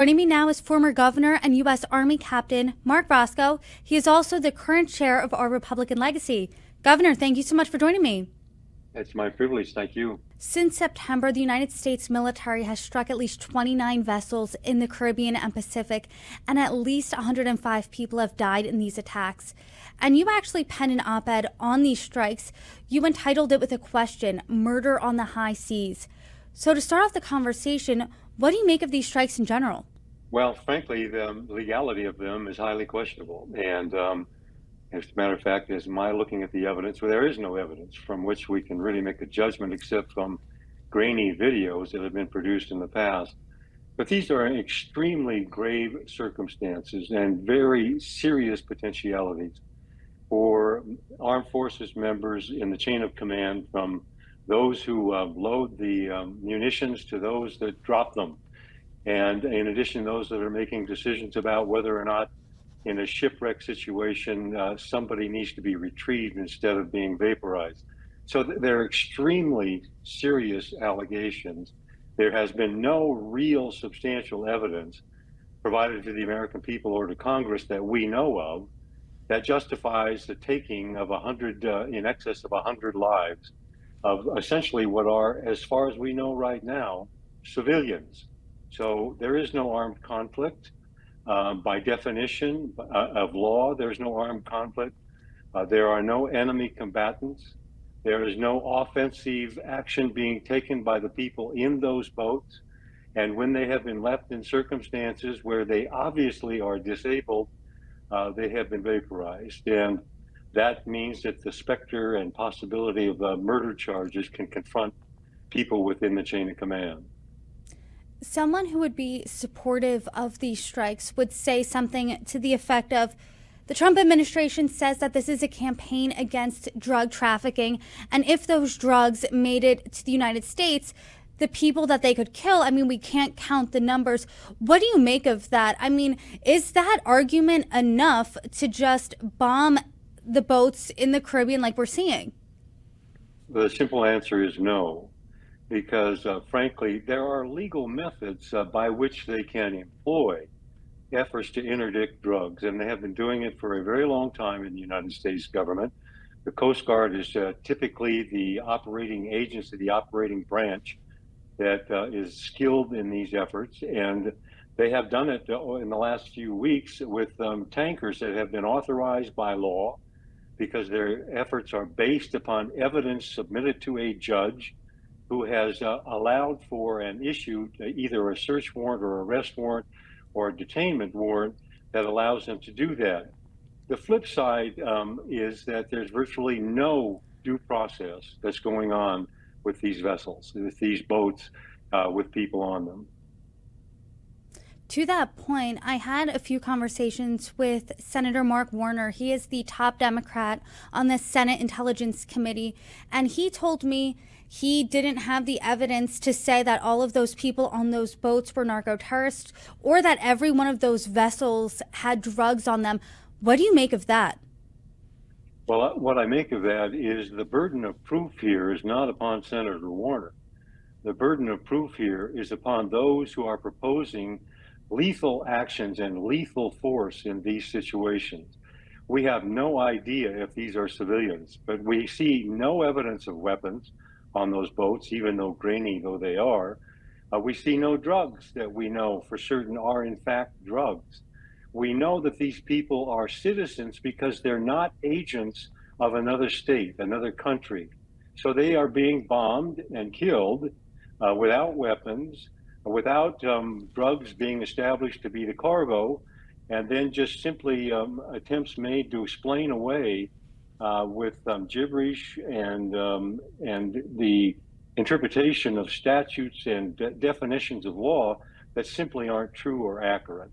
Joining me now is former governor and U.S. Army Captain Marc Racicot. He is also the current chair of our Republican Legacy. Governor, thank you so much for joining me. It's my privilege. Thank you. Since September, the United States military has struck at least 29 vessels in the Caribbean and Pacific, and at least 105 people have died in these attacks. And you actually penned an op-ed on these strikes. You entitled it with a question, Murder on the High Seas. So to start off the conversation, what do you make of these strikes in general? Well, frankly, the legality of them is highly questionable. And as a matter of fact, as my looking at the evidence, well, there is no evidence from which we can really make a judgment except from grainy videos that have been produced in the past. But these are extremely grave circumstances and very serious potentialities for armed forces members in the chain of command, from those who load the munitions to those that drop them. And in addition, those that are making decisions about whether or not in a shipwreck situation, somebody needs to be retrieved instead of being vaporized. So they're extremely serious allegations. There has been no real substantial evidence provided to the American people or to Congress that we know of that justifies the taking of in excess of 100 lives of essentially what are, as far as we know right now, civilians. So there is no armed conflict. By definition of law, there's no armed conflict. There are no enemy combatants. There is no offensive action being taken by the people in those boats. And when they have been left in circumstances where they obviously are disabled, they have been vaporized. And that means that the specter and possibility of murder charges can confront people within the chain of command. Someone who would be supportive of these strikes would say something to the effect of, the Trump administration says that this is a campaign against drug trafficking, and if those drugs made it to the United States, the people that they could kill, we can't count the numbers. What do you make of that? Is that argument enough to just bomb the boats in the Caribbean like we're seeing? The simple answer is no. Because frankly, there are legal methods by which they can employ efforts to interdict drugs, and they have been doing it for a very long time in the United States government. The Coast Guard is typically the operating agency, the operating branch that is skilled in these efforts, and they have done it in the last few weeks with tankers that have been authorized by law because their efforts are based upon evidence submitted to a judge who has allowed for and issued either a search warrant or arrest warrant or a detainment warrant that allows them to do that. The flip side is that there's virtually no due process that's going on with these vessels, with these boats, with people on them. To that point, I had a few conversations with Senator Mark Warner. He is the top Democrat on the Senate Intelligence Committee, and he told me he didn't have the evidence to say that all of those people on those boats were narco-terrorists or that every one of those vessels had drugs on them. What do you make of that? Well, what I make of that is the burden of proof here is not upon Senator Warner. The burden of proof here is upon those who are proposing lethal actions and lethal force in these situations. We have no idea if these are civilians, but we see no evidence of weapons on those boats, even though grainy though they are. We see no drugs that we know for certain are in fact drugs. We know that these people are citizens because they're not agents of another state, another country. So they are being bombed and killed without weapons, without drugs being established to be the cargo, and then just simply attempts made to explain away with gibberish and the interpretation of statutes and definitions of law that simply aren't true or accurate.